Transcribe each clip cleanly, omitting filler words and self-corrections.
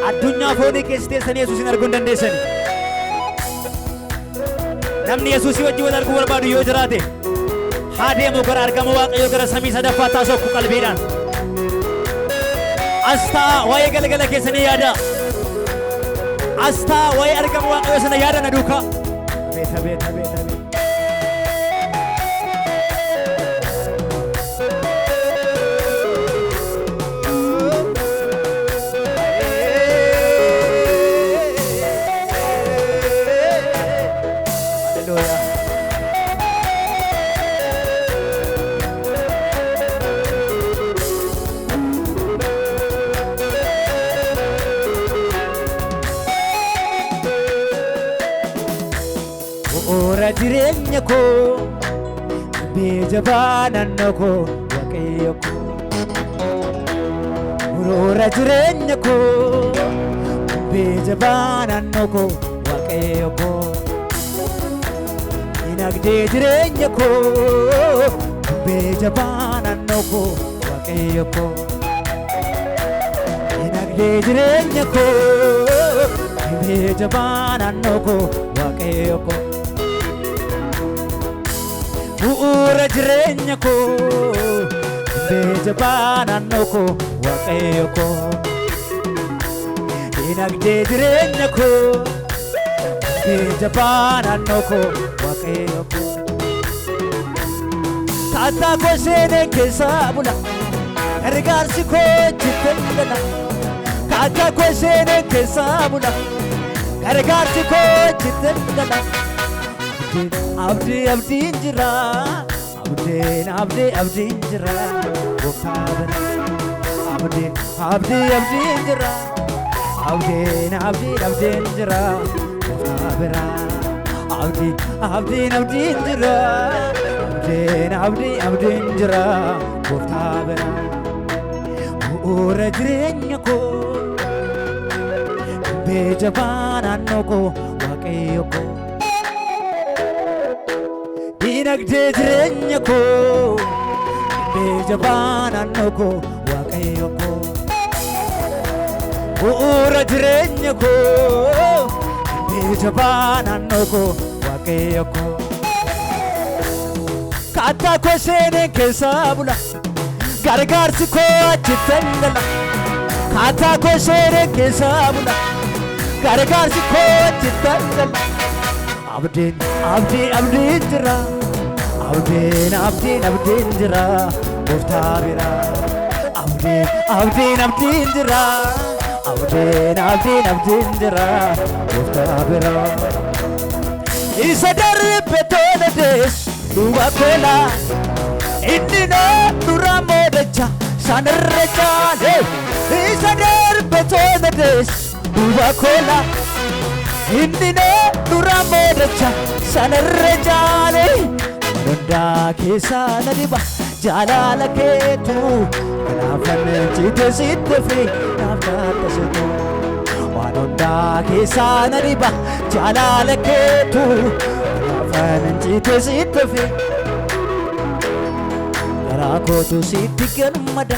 addunyaa foonii keessatti teessanii Yesuusin arguu hin dandeessani. Namni Yesuusii wajjin wal arguu barbaadu yoo jiraate haa deemu gara argama Waaqayyoo gara samii sadaffaa taasofku qalbiidhaan. Astaa waa'ee galgala keessanii yaada. Astaa waa'ee argama Waaqayyoo sana yaada na duukaa. Beeta beeta beeta beeta. Ora jirenya ko bejabana nako Waaqayyo ko. Ora jirenya ko bejabana nako Waaqayyo ko. Inagde jirenya ko bejabana nako Waaqayyo ko. Inagde jirenya ko bejabana nako Waaqayyo ko. Ura jirenya ko bejabana noko Waaqayyo ko. Inagde jirenya ko bejabana noko Waaqayyo ko. Kata ko sene keessa bula gargaarsi ko jitendana. Kata ko sene keessa bula gargaarsi ko jitendana. Abdi abdi jira, abdi jira, Goftaaben. Abdi jira, abdi jira, Goftaaben. Abdi jira, abdi jira, Goftaaben. Ora jirenya ko bejabana noko Waaqayyo ko. Inagde jirenya ko bejabana noko Waaqayyo ko. Ura jirenya ko bejabana noko Waaqayyo ko. Kata ko sene keessa bula gargaarsi ko jitendana. Kata ko sene keessa bula gargaarsi ko jitendana. Abdi jira, abdi jira, Goftaaben. Abdi jira, abdi jira, Goftaaben. Isa darbe tola des duba kola indina dura modacha sanarra jale. Isa darbe tola des duba kola indina dura modacha sanarra jale. Nunda keessa nadiba jaalala keetu kanaafan jite sitte fi naafata situ. Nunda keessa nadiba jaalala keetu kanaafan jite sitte fi garaa kootu sitti gammada.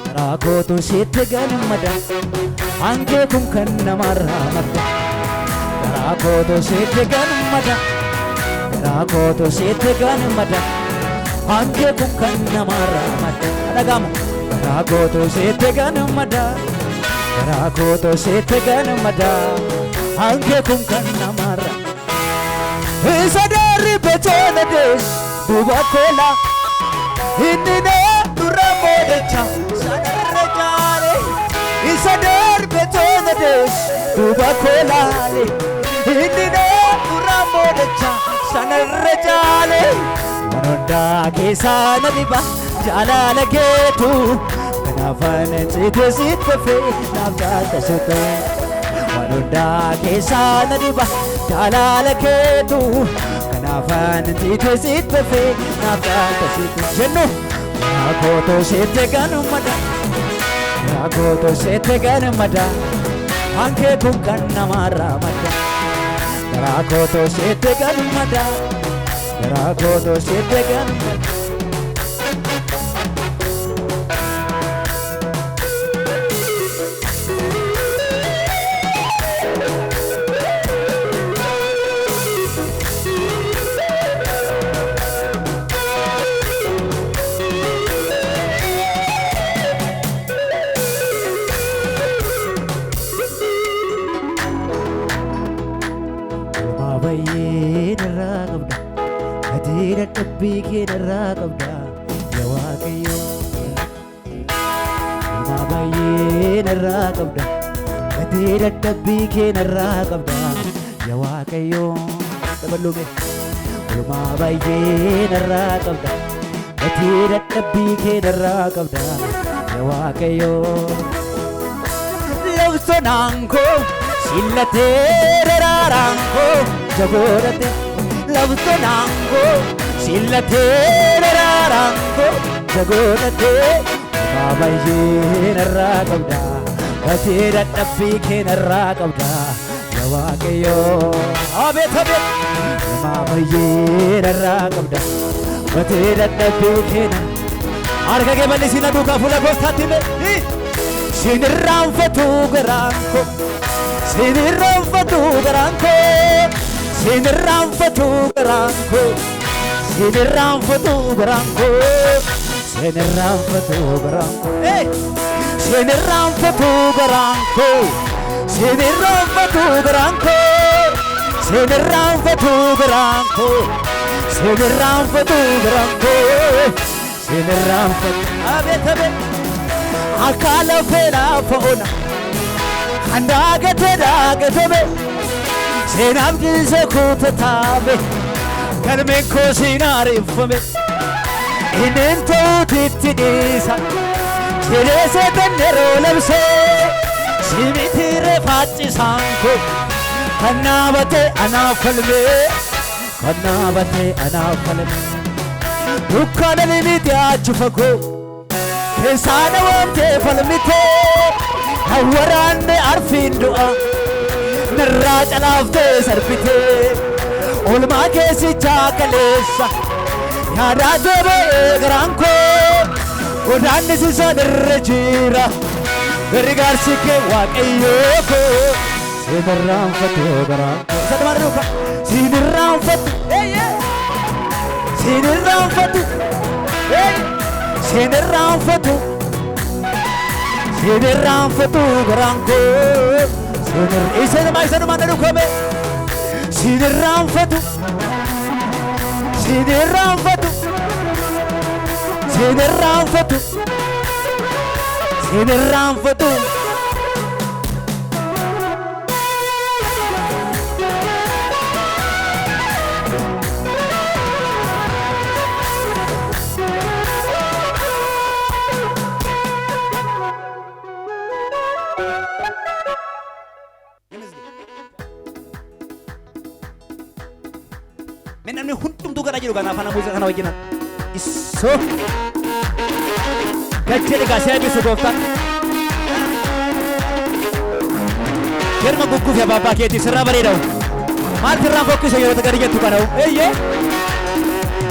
Garaa kootu sitti gammada. Hanqee kun kan namarraa madda. Garaa kootu sitti gammada. Garaa kootu sitti gammada. Hanqee kun kan namarraa madda. Dhagamu. Garaa kootu sitti gammada. Garaa kootu sitti gammada. Hanqee kun kan namarraa. Isa darbe tola des duba kola indina dura modacha sanarra jale. Isa darbe tola des duba kola indina dura modacha sanarra jale. Nunda keessa nadiba jaalala keetu kanaafan jite sitte fi naafata situ. Nunda keessa nadiba jaalala keetu kanaafan jite sitte fi naafata situ. Jennu garaa kootu sitti gammada. Garaa kootu sitti gammada. Hanqee kun kan namarraa madda. Garaa kootu sitti gammada. Garaa kootu sitti gammada. dadhabbii keenarraa qabda yaa Waaqayyo Olmaa baay'ee narraa qabda gatii dadhabbii keenarraa qabda yaa Waaqayyo dabaluume Olmaa baay'ee narraa qabda gatii dadhabbii keenarraa qabda yaa Waaqayyo Labsonaanko sillatee daraaraanko jagoodhate Labsonaanko sillatee daraaraanko jagoodhate Olmaa baay'ee narraa qabda gatii dadhabbii keenarraa qabda yaa Waaqayyo abeet abeet Olmaa baay'ee narraa qabda gatii dadhabbii keena harka kee bal'isii na duukaa fuula goostaatti mee Sinirraanfatu garaanko Sinirraanfatu garaanko Sinirraanfatu garaanko Sinirraanfatu garaanko Sinirraanfatu garaanko Sinirraanfatu garaanko Sinirraanfatu garaanko Sinirraanfatu garaanko Sinirraanfatu garaanko Sinirraanfatu abeet abeet Akala fela faona Handagate dagatame Senam gilse kutatabe Kalmen ko sinarifame Inento titidisa Sirese tennero labse Simitire faci sanko Kannabate anafalme Kannabate anafalme Dukkana limiti achufako Kesana wante falmite Hawarande arfin du'a Narra calafte sarbite Olmaa keesi chaakalessa Yaada debe garanko Godaanni sisa dirre jira Gargaarsi kee Waaqayyo ko Sinirraanfatu garanko Sadmaan dhufa Sinirraanfatu Sinirraanfatu Sinirraanfatu Sinirraanfatu garaanko Isanuma na dhukame Sinirraanfatu Sinirraanfatu Sinirraanfatu Sinirraanfatu Namni hundumtuu gara jiru kana afaan muuziqaa kana wajjin Isso Gachee gaasee bisu gooftaan Yerma gugguuf yaa baabaa keetii sirraa bareedaa'u maal firraan fokkisoo yeroo gadi jettu kana'u eeyyee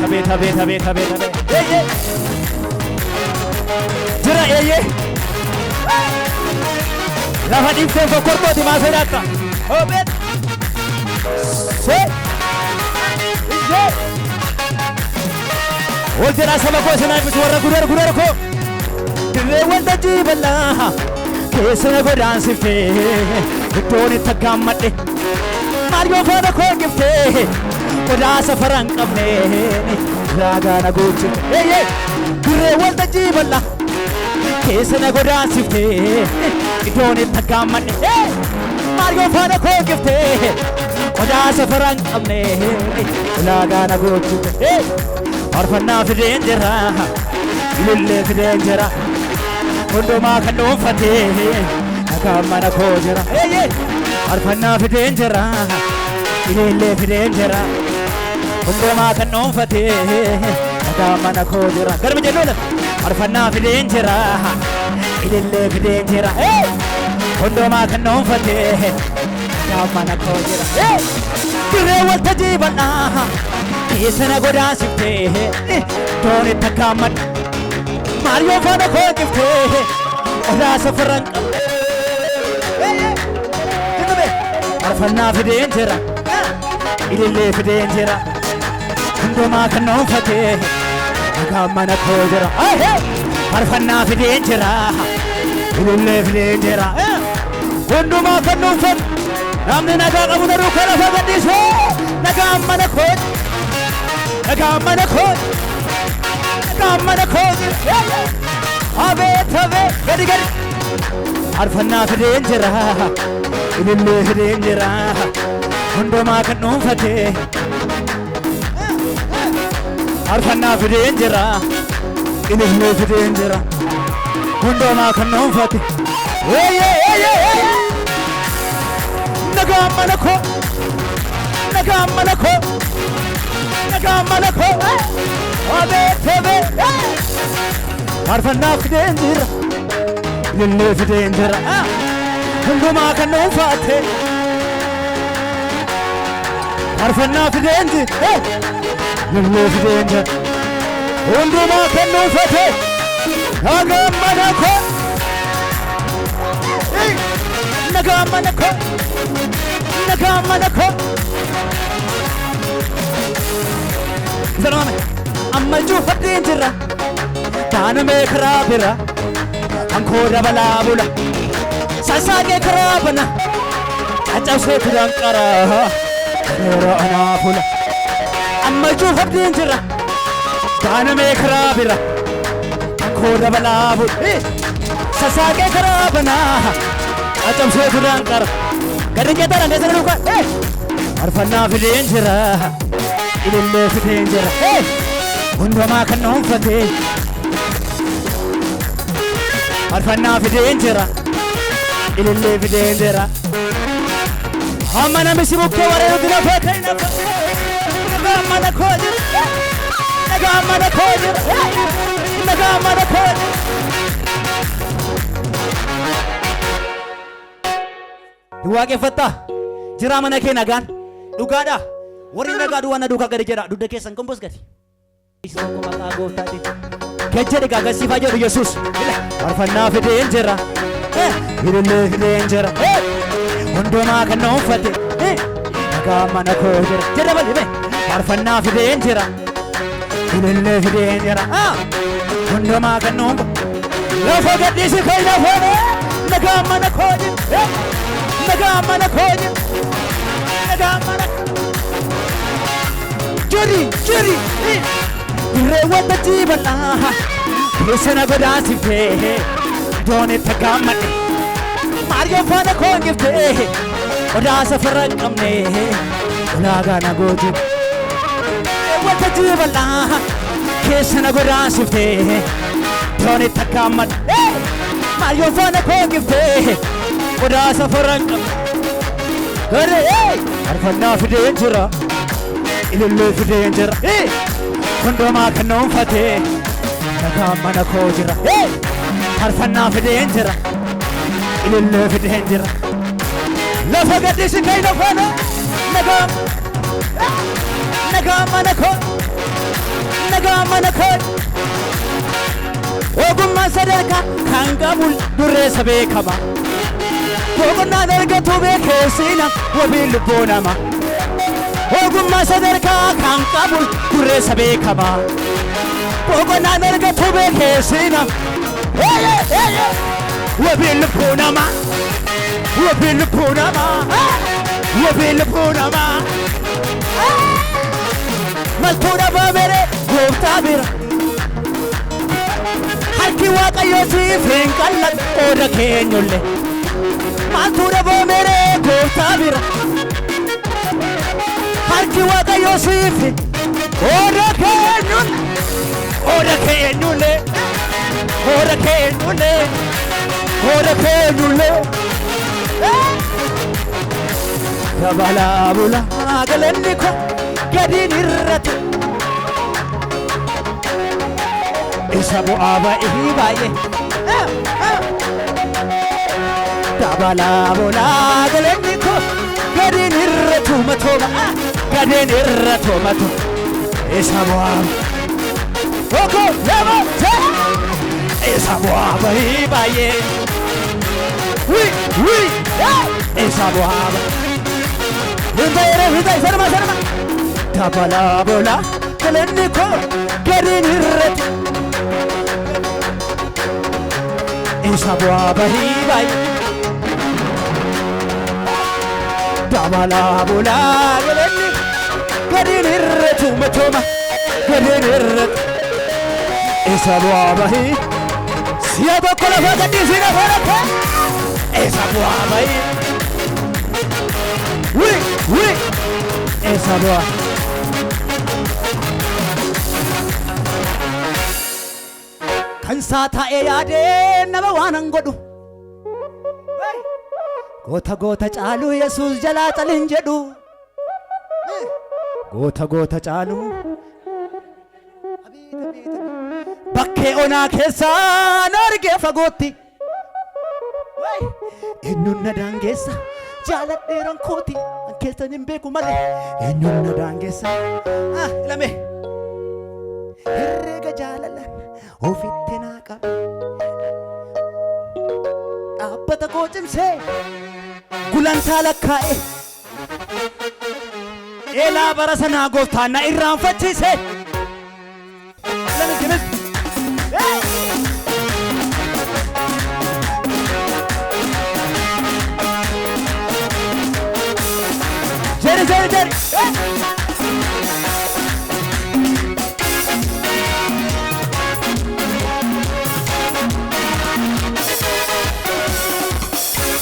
Tabee tabee tabee tabee tabee eeyyee Jira eeyyee Lafa dhiiftee fokkortooti maa sodaakka Obeet See Oltera sama ko sana bisu warra gudar ko Dirree wanta jiballa Keessa godaan sifte Iddoon itti gammadhe Maal yoo faana koo gifte Qodaa safaran qabne Raagaa na gochite Dirree wanta jiballa Keessa godaan sifte Iddoon itti gammadhe Maal yoo faana koo gifte Qodaa safaran qabne Raagaa na gochite Arfannaa fideen jira Ilillee fideen jira Hundumaa kan dhuunfatee Nagaan mana koo jira Arfannaa fideen jira Ilillee fideen jira Hundumaa kan dhuunfatee Nagaan mana koo jira Galma jennuudha Arfannaa fideen jira Ilillee fideen jira Hundumaa kan dhuunfatee Nagaan mana koo jira Dirree waltajjii bal'aa Isana godaan siftee Doon itti gammadhe Maal yoo faana koo giftee Qodaa safaran qabne Arfannaa fideen jira Ilillee fideen jira Hundumaa kan dhuunfatee Nagaan mana koo jira Arfannaa fideen jira Ilillee fideen jira Hundumaa kan dhuunfate Namni nagaa qabu na duukaa lafa gadhiisee Nagaan mana koo Nagamana koj Abet gadi gadi Arfanna fideen jira ilillee fideen jira hundumaa kan dhuunfate Arfanna fideen jira ilillee fideen jira hundumaa kan dhuunfate Nagamana koj Abet Arfanna fideen jira ilillee fideen jira hundumaa kan dhuunfate Arfanna fideen jira ilillee fideen jira hundumaa kan dhuunfate Nagamana koj Zalmame ammalchuu fadheen jirra taanamee karaa bira ankoo dabalaa bula sasaaqee karaa bana caccabsee tudaan qaraa kareera anaa fula ammalchuu fadheen jirra taanamee karaa bira ankoo dabalaa bula sasaaqee karaa bana caccabsee tudaan qara gadi jettara ndeessana dhuunfaa Arfannaa fideen jira ilillee fideen jira hundumaa kan dhuunfate Arfannaa fideen jira ilillee fideen jira amma namichi bukkee wareeruutti nafee ta'e nagamana koo jira Waaqeffattaa jira mana kee nagaan dhugaadha warri nagaa duwwana duukaa gadi jedha dudda keessan kumbus gadi isa tokko maqaa gooftaati kejjedhe gaagasiifaa jedhu Yesuus Arfannaa fideen jira ilillee fideen jira hundumaa kan dhuunfate nagamana koo jira jedha bal'ime Arfannaa fideen jira ilillee fideen jira hundumaa kan dhuunfate lafa gadhiisi kai lafoon nagamana koo jira Nagamana koj Nagamana Juri Direwata jibala Kesana godasifte Done tagamane Mario fana kongifte Odasa farakamne Olaga na goji Direwata jibala Kesana godasifte Done tagamane Mario fana kongifte Odasa farankam Hare Arfannaa fideen jira ilillee fideen jira hundumaa kan dhuunfate nagamana koo jira Arfannaa fideen jira ilillee fideen jira lafa gadhiisi kai lafaana nagamana koo ogummaa sadarkaa kan qabul dureessa beekama Ogummaa dargatu beekeessina wabii lubbuu nama ogummaa sadarkaa kan qabu dureessa beekama ogummaa dargatu beekeessina wabii lubbuu nama maltuu dhabaa mere gooftaa bira harki waaqayyoo siif hin qal'atu qooda keenyullee Maltuu dhabaa mere gooftaa bira harki waaqayyoo siif qooda keenyullee Dabalaa bulaa galanni koo gadiin irratti isa bu'aa ba'ii baay'ee Dabalaa bulaa galanni koo gadiin irratti matoo isa bu'aa Oko lama isa bu'aa ba'ii baay'ee isa bu'aa Hidai sarma Dabalaa bulaa galanni koo gadiin irratti isa bu'aa ba'ii baay'ee Dabalaa bulaa galanni gadiin irratti matoo gadiirratti isa bu'aa bahii si'a tokko lafa gadhiisii lafa rakkoo isa bu'aa bahii isa bu'aa kan isaa taa'ee yaadee nama waan hin godhu goota goota caalu Yesuus jalaa calin jedhu goota goota caalu bakkee onaa keessaa na argee fagootti eenyuun na daangeessa jaaladheeran kooti an keessan hin beeku malee eenyuun na daangeessa ilame herreega jaalalan ofitti naa qabe dhaabbata koo cimsee gulantaa lakkaa'e eelaa bara sanaa gooftaan na irraanfachiise Jerry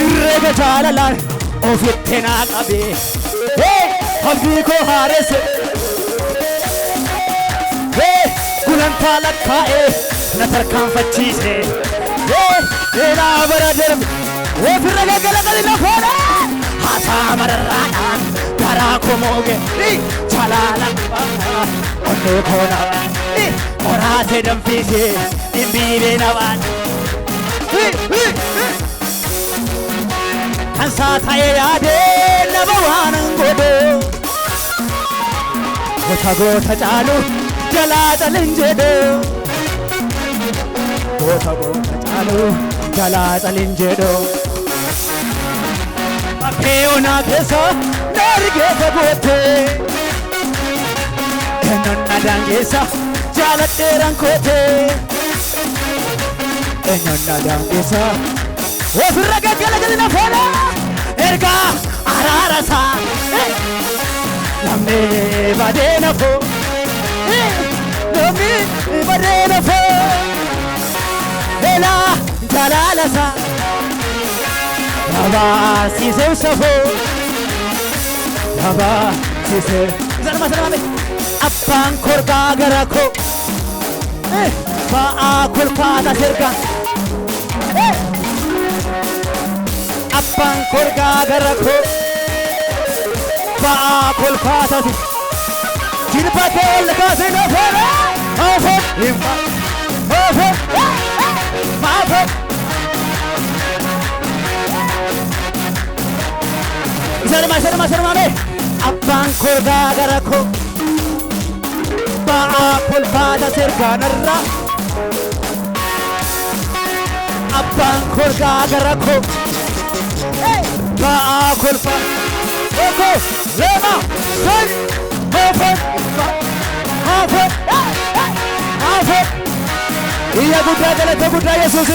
Irreega jaalalaan ofitti naa qabe abdii koo haaresse gulantaa lakkaa'e na tarkaanfachiise eelaa bara darbe ofirra gaggalagali lafoodha haasaa mararraadhaan garaa koo mooge jalaala onnee koo nabaan qoraasee danfisee dhimbiilee nabaan kan isaa ta'ee yaadee nama waan hin godhu goota goota caalu jalaa calin jedhu goota goota caalu jalaa calin jedhu bakkee onaa keessa na argee fagootte eenyuun na daangeessa jaaladheeran koote eenyuun na daangeessa ofirra gaggalagali lafoodha ergaa araarasaa namni badee nafoo namni badee nafoo eelaa jalaalasaa yabaasiisee safoo yabaasiisee zarma sarmame abbaan korgaa gara koo ba'aa kolfaata sirga abbaan korgaa gara koo ba'aa kolfaatati jilbatee ol kaasee nafoodha maafoo maafoo sarmame abbaan korgaa gara koo ba'aa kolfaata sirgaanarra abbaan korgaa gara koo ba'aa kolfaata Oko, lema, son, hafo, iya guddaa galata guddaa Yesuusi